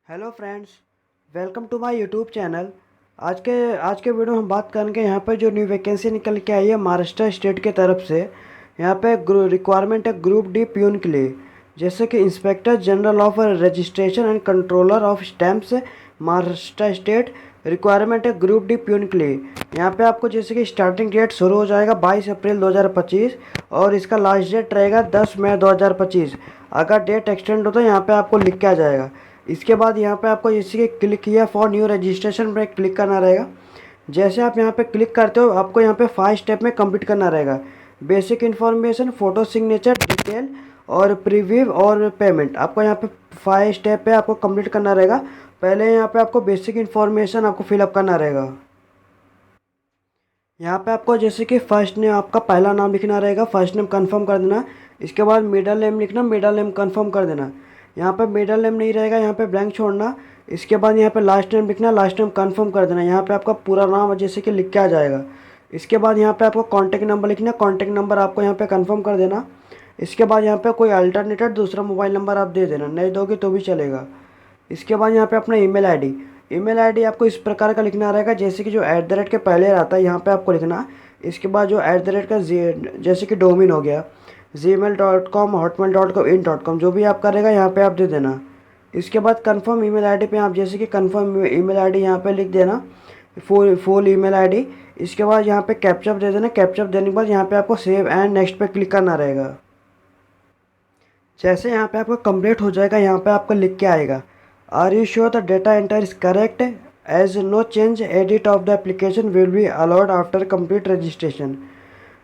Hello friends, welcome to my YouTube channel. आज के video में हम बात करेंगे यहाँ पे जो न्यू वैकेंसी निकल के आई है महाराष्ट्र स्टेट के तरफ से। यहाँ पे रिक्वायरमेंट है ग्रुप डी प्यून के लिए, जैसे कि inspector general of registration and controller of stamps Maharashtra state. Requirement है ग्रुप डी प्यून के लिए। यहाँ पे आपको जैसे कि स्टार्टिंग डेट शुरू हो जाएगा 22 अप्रैल 2025 और इसका लास्ट डेट रहेगा 10 मई 2025। अगर डेट एक्सटेंड हो तो यहाँ पे आपको लिख के आ जाएगा। इसके बाद यहाँ पे आपको जैसे कि क्लिक किया फॉर न्यू रजिस्ट्रेशन पे क्लिक करना रहेगा। जैसे आप यहाँ पे क्लिक करते हो आपको यहाँ पे 5 स्टेप में कंप्लीट करना रहेगा। Basic information, photo signature, detail और प्रीव्यू और पेमेंट। आपको यहाँ पे 5 स्टेप पे आपको कंप्लीट करना रहेगा। पहले यहाँ पे आपको बेसिक इन्फॉर्मेशन आपको फिलअप करना रहेगा। यहाँ पे आपको जैसे कि फर्स्ट नेम, आपका पहला नाम लिखना रहेगा, फर्स्ट नेम कंफर्म कर देना। इसके बाद मिडल नेम लिखना, मिडल नेम कंफर्म कर देना। यहाँ पे मिडल नेम नहीं रहेगा, यहाँ पे ब्लैंक छोड़ना। इसके बाद यहाँ पे लास्ट नेम लिखना, लास्ट नेम कंफर्म कर देना। यहाँ पे आपका पूरा नाम जैसे कि लिख के आ जाएगा। इसके बाद यहाँ पे आपको कॉन्टैक्ट नंबर लिखना, कॉन्टैक्ट नंबर आपको यहाँ पे कंफर्म कर देना। इसके बाद यहाँ पे कोई अल्टरनेटेड दूसरा मोबाइल नंबर आप दे देना, नहीं दोगे तो भी चलेगा। इसके बाद यहाँ पे अपना ईमेल आईडी आपको इस प्रकार का लिखना रहेगा, जैसे कि जो ऐट द रेट के पहले रहता है यहाँ पे आपको लिखना। इसके बाद जो ऐट द रेट का जैसे कि डोमेन हो गया gmail.com, hotmail.com, in.com, जो भी आप करेगा यहाँ पे आप दे देना। इसके बाद कंफर्म ईमेल आईडी पे आप जैसे कि कंफर्म ईमेल आईडी यहाँ पे लिख देना, फुल ईमेल आईडी। इसके बाद यहाँ पे कैप्चअप दे देना। कैप्चअप देने के बाद यहाँ पे आपको सेव एंड नेक्स्ट पे क्लिक करना रहेगा। जैसे यहाँ पे आपका कंप्लीट हो जाएगा यहाँ पे आपको लिख के आएगा, are you sure the data enter is correct, as no change edit of the application will be allowed after complete registration.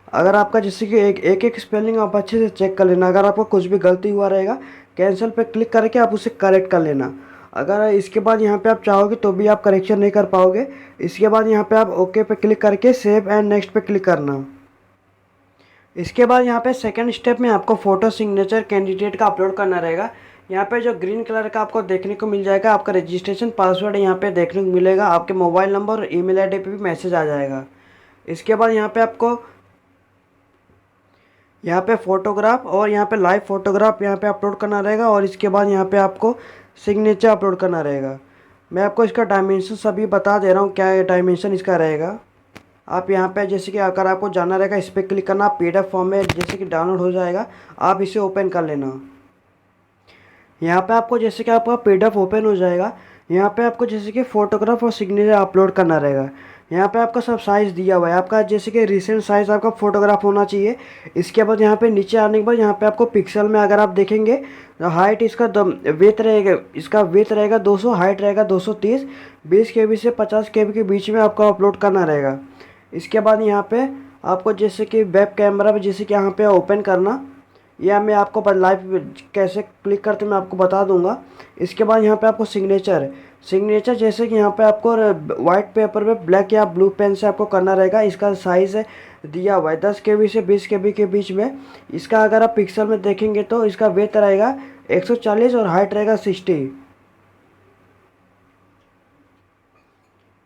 अगर आपका जैसे कि एक एक स्पेलिंग आप अच्छे से चेक कर लेना। अगर आपको कुछ भी गलती हुआ रहेगा कैंसिल पे क्लिक करके आप उसे करेक्ट कर लेना। अगर इसके बाद यहाँ पे आप चाहोगे तो भी आप करेक्शन नहीं कर पाओगे। इसके बाद यहाँ पे आप ओके पे क्लिक करके सेव एंड नेक्स्ट पे क्लिक करना। इसके बाद यहाँ पे सेकंड स्टेप में आपको फ़ोटो सिग्नेचर कैंडिडेट का अपलोड करना रहेगा। यहाँ पे जो ग्रीन कलर का आपको देखने को मिल जाएगा, आपका रजिस्ट्रेशन पासवर्ड यहाँ पे देखने को मिलेगा। आपके मोबाइल नंबर और ईमेल आईडी पे भी मैसेज आ जाएगा। इसके बाद यहाँ पे आपको यहाँ पे फ़ोटोग्राफ और यहाँ पे लाइव फ़ोटोग्राफ यहाँ पे अपलोड करना रहेगा। और इसके बाद यहाँ पे आपको सिग्नेचर अपलोड करना रहेगा। मैं आपको इसका डायमेंशन सभी बता दे रहा हूँ, क्या डायमेंशन इसका रहेगा। आप यहाँ पे जैसे कि अगर आपको जाना रहेगा इस पर क्लिक करना, पीडीएफ फॉर्म में जैसे कि डाउनलोड हो जाएगा, आप इसे ओपन कर लेना। यहाँ पे आपको जैसे कि आपका पीडीएफ ओपन हो जाएगा, यहाँ पे आपको जैसे कि फ़ोटोग्राफ और सिग्नेचर अपलोड करना रहेगा। यहाँ पे आपका सब साइज़ दिया हुआ है, आपका जैसे कि रिसेंट साइज़ आपका फ़ोटोग्राफ होना चाहिए। इसके बाद यहाँ पे नीचे आने के बाद यहाँ पे आपको पिक्सल में अगर आप देखेंगे तो हाइट इसका वेथ रहेगा, इसका वेथ रहेगा 200, हाइट रहेगा 230, 20 KB से 50 KB के बीच में आपको अपलोड करना रहेगा। इसके बाद यहाँ पे आपको जैसे कि वेब कैमरा पे जैसे कि यहाँ पे ओपन करना, या मैं आपको लाइव कैसे क्लिक करते मैं आपको बता दूंगा। इसके बाद यहाँ पे आपको सिग्नेचर जैसे कि यहाँ पे आपको वाइट पेपर पे ब्लैक या ब्लू पेन से आपको करना रहेगा। इसका साइज़ है दिया हुआ है 10 KB से 20 KB के बीच में। इसका अगर आप पिक्सल में देखेंगे तो इसका वेथ रहेगा 140 और हाइट रहेगा 60।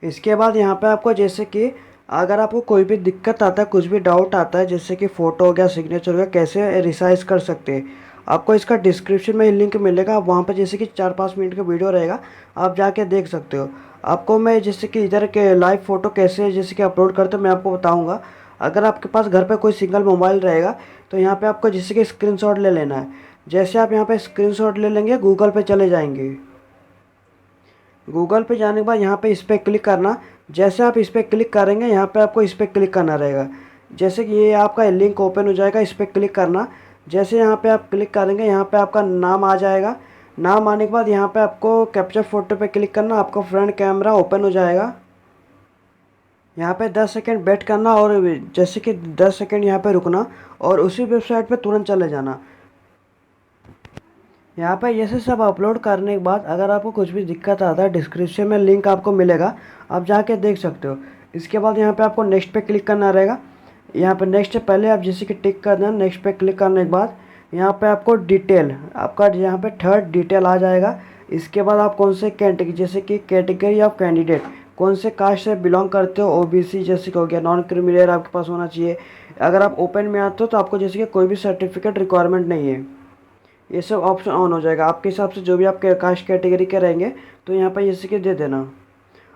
इसके बाद यहाँ पे आपको जैसे कि अगर आपको कोई भी दिक्कत आता है, कुछ भी डाउट आता है, जैसे कि फ़ोटो हो गया, सिग्नेचर हो गया, कैसे रिसाइज कर सकते हैं, आपको इसका डिस्क्रिप्शन में लिंक मिलेगा। आप वहाँ पर जैसे कि 4-5 मिनट का वीडियो रहेगा, आप जाके देख सकते हो। आपको मैं जैसे कि इधर के लाइव फ़ोटो कैसे जैसे कि अपलोड करते हो मैं आपको बताऊँगा। अगर आपके पास घर पर कोई सिंगल मोबाइल रहेगा तो यहाँ पर आपको जैसे कि स्क्रीन ले लेना है। जैसे आप यहाँ पर स्क्रीन ले लेंगे, गूगल पर चले जाएंगे। गूगल पे जाने के बाद यहाँ पे इस पर क्लिक करना। जैसे आप इस पर क्लिक करेंगे यहाँ पे आपको इस पर क्लिक करना रहेगा। जैसे कि ये आपका लिंक ओपन हो जाएगा, इस पर क्लिक करना। जैसे यहाँ पे आप क्लिक करेंगे यहाँ पे आपका नाम आ जाएगा। नाम आने के बाद यहाँ पे आपको कैप्चर फ़ोटो पे क्लिक करना, आपका फ्रंट कैमरा ओपन हो जाएगा। यहाँ पे 10 सेकंड वेट करना और जैसे कि 10 सेकंड यहाँ पे रुकना और उसी वेबसाइट पे तुरंत चले जाना। यहाँ पर ये सब अपलोड करने के बाद अगर आपको कुछ भी दिक्कत आता है, डिस्क्रिप्शन में लिंक आपको मिलेगा, आप जाके देख सकते हो। इसके बाद यहाँ पे आपको नेक्स्ट पे क्लिक करना रहेगा। यहाँ पे नेक्स्ट से पहले आप जैसे कि टिक कर देना। नेक्स्ट पे क्लिक करने के बाद यहाँ पे आपको डिटेल, आपका यहाँ पे थर्ड डिटेल आ जाएगा। इसके बाद आप कौन से कैटेगरी, जैसे कि कैटेगरी ऑफ कैंडिडेट, कौन से कास्ट से बिलोंग करते हो, ओबीसी जैसे कि हो गया, नॉन क्रिमिनल आपके पास होना चाहिए। अगर आप ओपन में आते हो तो आपको जैसे कि कोई भी सर्टिफिकेट रिक्वायरमेंट नहीं है। ये सब ऑप्शन ऑन हो जाएगा। आपके हिसाब से जो भी आपके कास्ट कैटेगरी के रहेंगे तो यहाँ पर जैसे कि दे देना।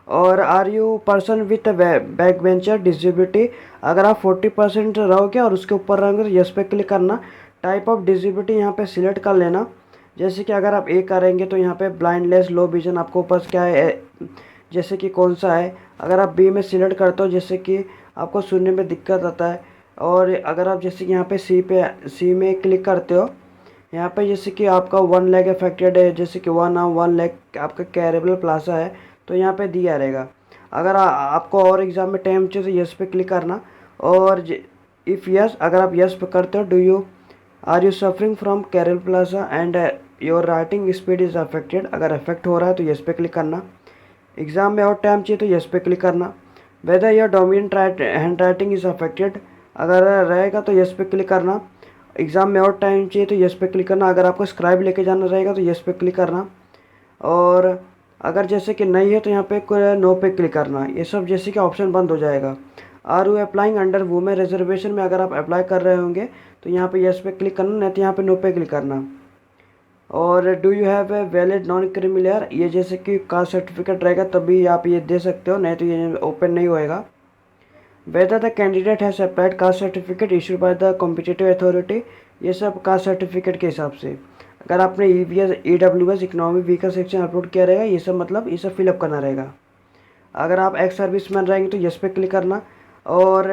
और are you person with back venture disability, अगर आप 40% रहोगे और उसके ऊपर रहेंगे तो यस पे क्लिक करना। टाइप ऑफ डिसेबिलिटी यहाँ पे सिलेक्ट कर लेना। जैसे कि अगर आप ए करेंगे तो यहाँ पे ब्लाइंडनेस, लो विजन, आपको ऊपर क्या है जैसे कि कौन सा है। अगर आप बी में सिलेक्ट करते हो जैसे कि आपको सुनने में दिक्कत आता है। और अगर आप जैसे कि यहाँ पे सी में क्लिक करते हो, यहाँ पे जैसे कि आपका 1 लाख अफेक्टेड है, जैसे कि 1 लाख आपका कैरेबल प्लाजा है तो यहाँ पे दिया रहेगा। अगर आपको और एग्ज़ाम में टाइम चाहिए तो यस पे क्लिक करना। और इफ़ यस, अगर आप यस पे करते हो, do you are you suffering from curable plaza and your writing speed is affected, अगर अफेक्ट हो रहा है तो यस पे क्लिक करना। एग्ज़ाम में और टाइम चाहिए तो यस पे क्लिक करना। Whether your dominant hand writing is affected, अगर रहेगा तो यस पे क्लिक करना। एग्ज़ाम में और टाइम चाहिए तो यस पे क्लिक करना। अगर आपको स्क्राइब लेके जाना रहेगा तो यस पे क्लिक करना। और अगर जैसे कि नहीं है तो यहाँ पे नो पे क्लिक करना। ये सब जैसे कि ऑप्शन बंद हो जाएगा। Are you applying under women reservation में अगर आप अप्लाई कर रहे होंगे तो यहाँ पे यस पे क्लिक करना, नहीं तो यहाँ पे नो पे क्लिक करना। और do you have a valid non criminal, ये जैसे कि कास्ट सर्टिफिकेट रहेगा तभी आप ये दे सकते हो, नहीं तो ये ओपन नहीं होएगा। Whether the candidate has applied caste certificate issued by the competitive authority, ये सब कास्ट सर्टिफिकेट के हिसाब से। अगर आपने EVS EWS economy vehicle section upload किया रहेगा, ये सब मतलब ये सब फिलअप करना रहेगा। अगर आप एक्स सर्विसमैन रहेंगे तो यस पे क्लिक करना। और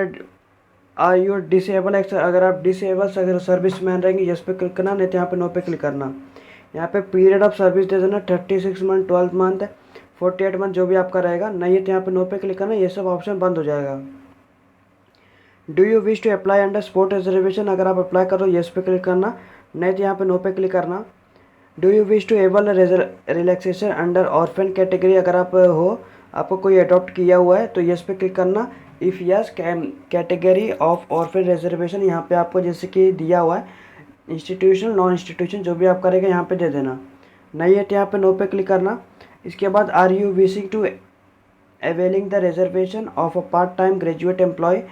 आर यू डिसेबल एक्स, अगर आप डिसेबल सर्विसमैन रहेंगे यस पे क्लिक करना, नहीं तो यहाँ पे नो पे क्लिक करना। यहाँ पे पीरियड ऑफ सर्विस दे देना 36 मंथ, 12 मंथ, 48 मंथ, जो भी आपका रहेगा। नहीं है तो यहाँ पे नो पे क्लिक करना, ये सब ऑप्शन बंद हो जाएगा। Do you wish to apply under sport reservation, अगर आप अप्लाई करो यस पे क्लिक करना, नहीं तो यहाँ पे नो पे क्लिक करना। Do you wish to able relaxation under orphan category, अगर आप हो, आपको कोई अडॉप्ट किया हुआ है तो यस पे क्लिक करना। If yes, category of orphan reservation यहाँ पे आपको जैसे कि दिया हुआ है इंस्टीट्यूशन, नॉन इंस्टीट्यूशन, जो भी आप करेगा यहाँ पे दे देना। नहीं है तो यहाँ पे नो पे क्लिक करना। इसके बाद are you wishing to availing the reservation of a part time graduate employ,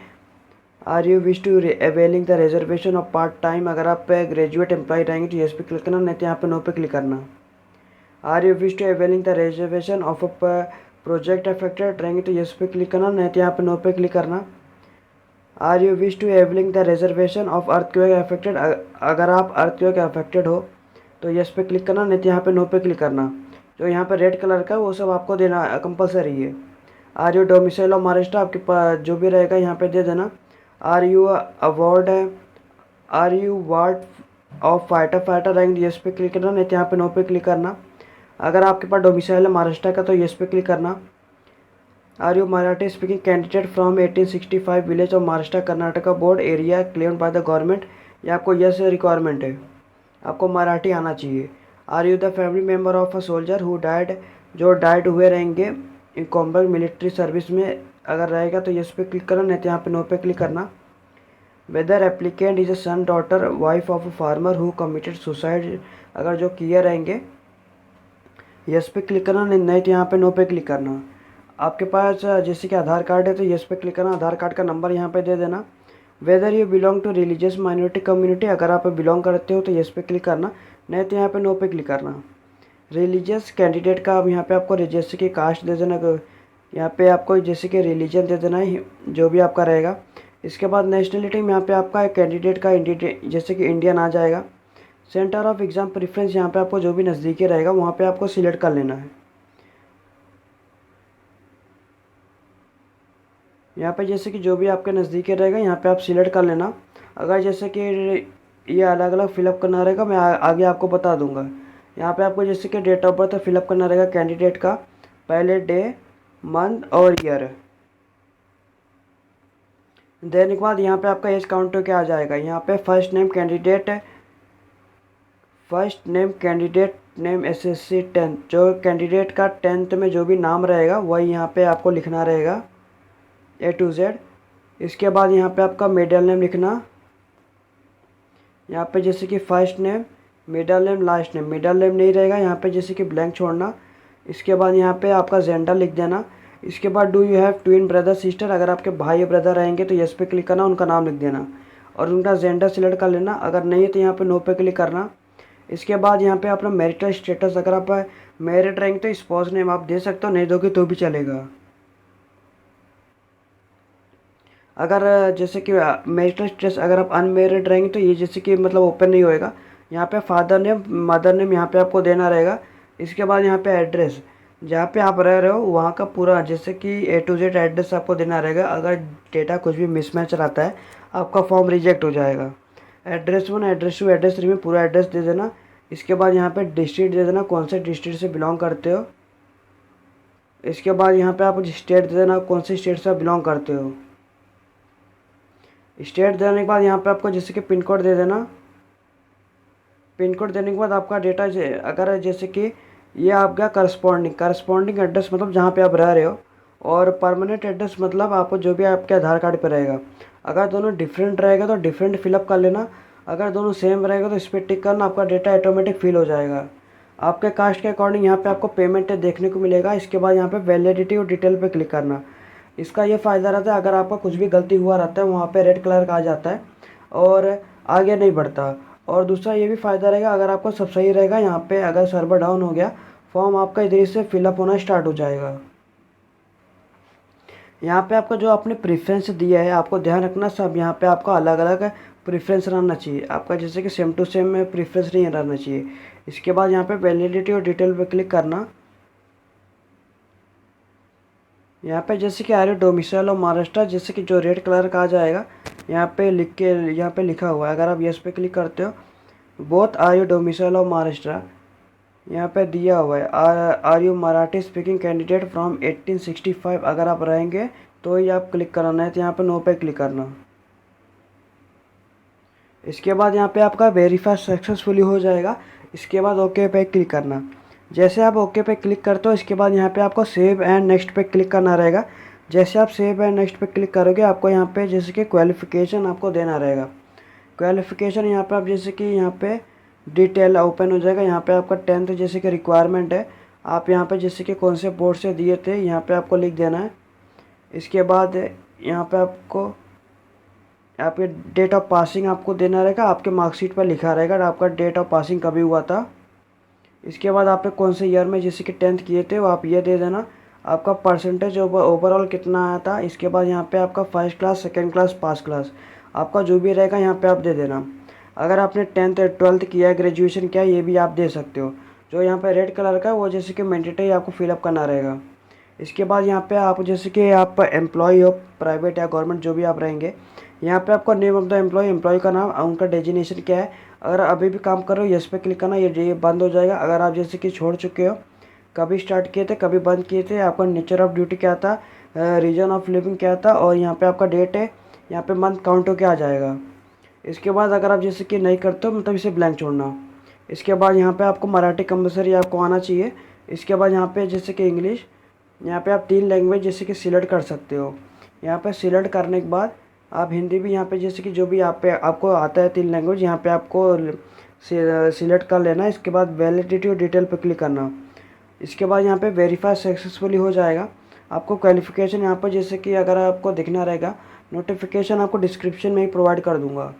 are you wish to availing the reservation of part time, अगर आप ग्रेजुएट एम्प्लॉय रहेंगे तो यस पे क्लिक करना, नहीं तो यहाँ पे नो पे क्लिक करना। Are you wish to availing the reservation of a project affected रहेंगे तो यस पे क्लिक करना, नहीं तो यहाँ पे नो पे क्लिक करना। Are you wish to availing the reservation of earthquake affected, अगर आप अर्थक्वेक अफेक्टेड हो तो यस पे क्लिक करना, नहीं तो यहाँ पे नो पे क्लिक करना। जो यहाँ पे रेड कलर का वो सब आपको देना कंपलसरी है। Are you domicile of Maharashtra, आपके पास जो भी रहेगा यहाँ पे दे देना। Are you award of fighter रहेंगे यस पे क्लिक करना, नहीं तो यहाँ पे नो पे क्लिक करना। अगर आपके पास डोमिसाइल है महाराष्ट्र का तो यस पे क्लिक करना। Are you Marathi speaking candidate from 1865 village of Maharashtra Karnataka board area claimed by the government, ये आपको यस रिक्वायरमेंट है, आपको मराठी आना चाहिए। Are you the family member of a soldier who died, जो डाइड हुए रहेंगे इन कॉम्बैट मिलिट्री सर्विस में, अगर रहेगा तो यस पे क्लिक करना, नहीं तो यहाँ पे नो पे क्लिक करना। Whether applicant is a son, daughter, wife of a farmer who committed suicide, अगर जो किए रहेंगे यस पे क्लिक करना, नहीं तो यहाँ पे नो पे क्लिक करना। आपके पास जैसे कि आधार कार्ड है तो यस पे क्लिक करना, आधार कार्ड का नंबर यहाँ पे दे देना। Whether you belong to religious minority community, अगर आप बिलोंग करते हो तो यस पे क्लिक करना, नहीं तो यहाँ पे नो पे क्लिक करना। रिलीजियस कैंडिडेट का अब यहाँ पे आपको जैसे कि कास्ट दे देना, यहाँ पे आपको जैसे कि रिलीजन दे देना है जो भी आपका रहेगा। इसके बाद नेशनलिटी में यहाँ पे आपका कैंडिडेट का जैसे कि इंडियन आ जाएगा। सेंटर ऑफ एग्ज़ाम प्रेफरेंस, यहाँ पे आपको जो भी नज़दीकी रहेगा वहाँ पे आपको सिलेक्ट कर लेना है। यहाँ पे जैसे कि जो भी आपके नज़दीकी रहेगा यहाँ पे आप सिलेक्ट कर लेना। अगर जैसे कि ये अलग अलग फिलअप करना रहेगा मैं आगे आपको बता दूंगा। यहाँ पे आपको जैसे कि डेट ऑफ बर्थ फिलअप करना रहेगा कैंडिडेट का, पहले डे, मंथ और ईयर। देने के बाद यहाँ पे आपका एज काउंट क्या आ जाएगा, यहाँ पे first name candidate name SSC 10th, जो कैंडिडेट का 10th में जो भी नाम रहेगा वही यहाँ पे आपको लिखना रहेगा A to Z। इसके बाद यहाँ पे आपका मिडिल नेम लिखना, यहाँ पे जैसे कि first name, middle name, last name. Middle name नहीं रहेगा यहाँ पे जैसे कि ब्लैंक छोड़ना। इसके बाद यहाँ पे आपका जेंडर लिख देना। इसके बाद do you have twin brother sister, अगर आपके भाई ब्रदर रहेंगे तो यस पे क्लिक करना, उनका नाम लिख देना और उनका जेंडर सिलेक्ट कर लेना। अगर नहीं है तो यहाँ पे नो पे क्लिक करना। इसके बाद यहाँ पे अपना मैरिटल स्टेटस, अगर आप मैरिड रहेंगे तो स्पाउस नेम आप दे सकते हो, नहीं दोगे तो भी चलेगा। अगर जैसे कि मैरिटल स्टेटस अगर आप अनमेरिड रहेंगे तो ये जैसे कि मतलब ओपन नहीं होएगा। यहाँ पे फादर नेम मदर नेम यहाँ पे आपको देना रहेगा। इसके बाद यहाँ पे एड्रेस जहाँ पे आप रह रहे हो वहाँ का पूरा जैसे कि A to Z एड्रेस आपको देना रहेगा। अगर डेटा कुछ भी मिसमैच रहता है आपका फॉर्म रिजेक्ट हो जाएगा। एड्रेस 1 एड्रेस 2 एड्रेस 3 में पूरा एड्रेस दे देना। इसके बाद यहाँ पे डिस्ट्रिक्ट दे देना, कौन से डिस्ट्रिक्ट से बिलोंग करते हो। इसके बाद यहाँ पे आप स्टेट दे देना, कौन से स्टेट से बिलोंग करते हो। स्टेट देने के बाद यहाँ पे आपको जैसे कि पिन कोड दे देना। पिन कोड देने के बाद आपका डेटा अगर जैसे कि ये आपका करस्पॉन्डिंग एड्रेस मतलब जहाँ पे आप रह रहे हो, और परमानेंट एड्रेस मतलब आपको जो भी आपके आधार कार्ड पे रहेगा। अगर दोनों डिफरेंट रहेगा तो डिफरेंट फिलअप कर लेना, अगर दोनों सेम रहेगा तो इस पर टिक करना, आपका डेटा ऑटोमेटिक फिल हो जाएगा। आपके कास्ट के अकॉर्डिंग यहाँ पे आपको पेमेंट देखने को मिलेगा। इसके बाद यहाँ पे वैलिडिटी और डिटेल पे क्लिक करना। इसका ये फ़ायदा रहता है अगर आपका कुछ भी गलती हुआ रहता है वहाँ पे रेड कलर का आ जाता है और आगे नहीं बढ़ता। और दूसरा ये भी फ़ायदा रहेगा अगर आपका सब सही रहेगा, यहाँ पे अगर सर्वर डाउन हो गया फॉर्म आपका इधर से फिलअप होना स्टार्ट हो जाएगा। यहाँ पे आपका जो आपने प्रेफरेंस दिया है आपको ध्यान रखना, सब यहाँ पे आपका अलग अलग प्रेफरेंस रहना चाहिए आपका, जैसे कि सेम टू सेम में प्रेफरेंस नहीं रहना चाहिए। इसके बाद यहाँ पे वैलिडिटी और डिटेल पे क्लिक करना। यहाँ पे जैसे कि आ रहे डोमिसाइल ऑफ महाराष्ट्र, जैसे कि जो रेड कलर का आ जाएगा यहाँ पे लिख के यहाँ पे लिखा हुआ है, अगर आप यस पे क्लिक करते हो both are you domicile of Maharashtra, यहाँ पे दिया हुआ है are you Marathi speaking candidate from 1865, अगर आप रहेंगे तो ही आप क्लिक कराना है, तो यहाँ पे नो पे क्लिक करना। इसके बाद यहाँ पे आपका वेरीफाई सक्सेसफुली हो जाएगा। इसके बाद ओके पे क्लिक करना। जैसे आप ओके पे क्लिक करते हो इसके बाद यहाँ पे आपको सेव एंड नेक्स्ट पे क्लिक करना रहेगा। जैसे आप सेव एंड नेक्स्ट पे क्लिक करोगे आपको यहाँ पे जैसे कि क्वालिफ़िकेशन आपको देना रहेगा। क्वालिफ़िकेशन यहाँ पे आप जैसे कि यहाँ पे डिटेल ओपन हो जाएगा। यहाँ पे आपका 10th जैसे कि रिक्वायरमेंट है, आप यहाँ पे जैसे कि कौन से बोर्ड से दिए थे यहाँ पे आपको लिख देना है। इसके बाद यहाँ पे आपको आपके डेट ऑफ पासिंग आपको देना रहेगा, आपके मार्कशीट पर लिखा रहेगा आपका डेट ऑफ पासिंग कभी हुआ था। इसके बाद आप कौन से ईयर में जैसे कि 10th किए थे वो आप ये दे देना। आपका परसेंटेज ओवरऑल कितना आया था। इसके बाद यहाँ पे आपका फर्स्ट क्लास, सेकंड क्लास, पास क्लास आपका जो भी रहेगा यहाँ पे आप दे देना। अगर आपने 10th 12th किया है, ग्रेजुएशन किया है, ये भी आप दे सकते हो। जो यहाँ पे रेड कलर का है वो जैसे कि मैंडेटरी आपको फिलअप करना रहेगा। इसके बाद यहाँ पे आप जैसे कि आप एम्प्लॉय हो, प्राइवेट या गवर्नमेंट जो भी आप रहेंगे, यहाँ पे आपको नेम ऑफ द एम्प्लॉय का नाम, उनका डेजिनेशन क्या है। अगर अभी भी काम कर रहे हो यस पे क्लिक करना, ये बंद हो जाएगा। अगर आप जैसे कि छोड़ चुके हो, कभी स्टार्ट किए थे कभी बंद किए थे, आपका नेचर ऑफ ड्यूटी क्या था, रीजन ऑफ लिविंग क्या था, और यहाँ पे आपका डेट है, यहाँ पे मंथ काउंट हो के आ जाएगा। इसके बाद अगर आप जैसे कि नहीं करते हो मतलब इसे ब्लैंक छोड़ना। इसके बाद यहाँ पे आपको मराठी कंपलसरी आपको आना चाहिए। इसके बाद यहाँ पे जैसे कि इंग्लिश, यहाँ पे आप 3 लैंग्वेज जैसे कि सिलेक्ट कर सकते हो। यहाँ पे सिलेक्ट करने के बाद आप हिंदी भी यहाँ पे जैसे कि जो भी आपको आता है 3 लैंग्वेज यहाँ पे आपको सिलेक्ट कर लेना। इसके बाद वैलिडिटी और डिटेल पे क्लिक करना। इसके बाद यहाँ पे वेरीफाई सक्सेसफुली हो जाएगा। आपको क्वालिफ़िकेशन यहाँ पर जैसे कि अगर आपको दिखना रहेगा, नोटिफिकेशन आपको डिस्क्रिप्शन में ही प्रोवाइड कर दूँगा।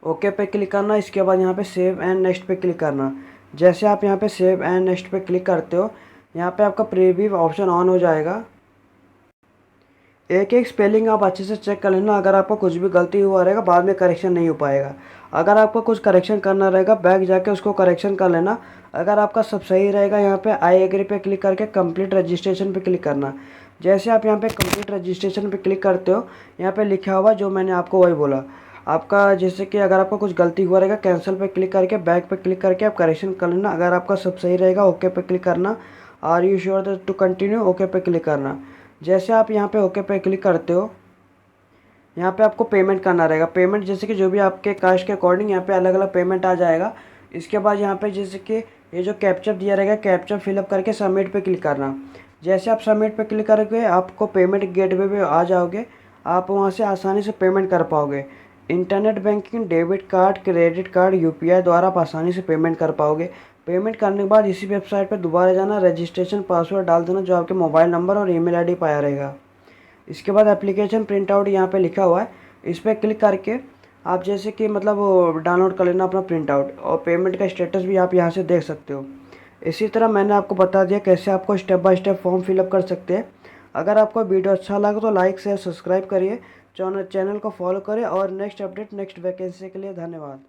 ओके पे क्लिक करना। इसके बाद यहाँ पे सेव एंड नेक्स्ट पे क्लिक करना। जैसे आप यहाँ पे सेव एंड नेक्स्ट पे क्लिक करते हो यहाँ पे आपका प्रीव्यू ऑप्शन ऑन हो जाएगा। एक एक स्पेलिंग आप अच्छे से चेक कर लेना, अगर आपको कुछ भी गलती हुआ रहेगा बाद में करेक्शन नहीं हो पाएगा। अगर आपको कुछ करेक्शन करना रहेगा बैक जाके उसको करेक्शन कर लेना। अगर आपका सब सही रहेगा यहाँ पे आई एग्री पे क्लिक करके कंप्लीट रजिस्ट्रेशन पे क्लिक करना। जैसे आप यहाँ पे कंप्लीट रजिस्ट्रेशन पे क्लिक करते हो यहाँ पे लिखा हुआ जो मैंने आपको वही बोला। आपका जैसे कि अगर आपका कुछ गलती हुआ रहेगा कैंसिल पे क्लिक करके बैक पे क्लिक करके आप करेक्शन कर लेना। अगर आपका सब सही रहेगा ओके पे क्लिक करना। Are you sure to continue, okay पे क्लिक करना। जैसे आप यहाँ पे ओके पे क्लिक करते हो यहाँ पे आपको पेमेंट करना रहेगा। पेमेंट जैसे कि जो भी आपके कास्ट के अकॉर्डिंग यहाँ पे अलग अलग पेमेंट आ जाएगा। इसके बाद यहाँ पे जैसे कि ये जो कैप्चर दिया रहेगा कैप्चर फिलअप करके सबमिट पे क्लिक करना। जैसे आप सबमिट पे क्लिक करोगे आपको पेमेंट गेटवे पे आ जाओगे, आप वहाँ से आसानी से पेमेंट कर पाओगे। Internet banking, debit card, credit card, UPI द्वारा आप आसानी से पेमेंट कर पाओगे। पेमेंट करने के बाद इसी वेबसाइट पर दोबारा जाना, रजिस्ट्रेशन पासवर्ड डाल देना जो आपके मोबाइल नंबर और ईमेल आईडी पाया रहेगा। इसके बाद एप्लीकेशन प्रिंट आउट यहाँ पे लिखा हुआ है, इस पर क्लिक करके आप जैसे कि मतलब वो डाउनलोड कर लेना अपना प्रिंट आउट, और पेमेंट का स्टेटस भी आप यहाँ से देख सकते हो। इसी तरह मैंने आपको बता दिया कैसे आपको step by step form fill up कर सकते हैं। अगर आपको वीडियो अच्छा लगा तो लाइक शेयर सब्सक्राइब करिए, चैनल को फॉलो करें, और नेक्स्ट अपडेट नेक्स्ट वैकेंसी के लिए धन्यवाद।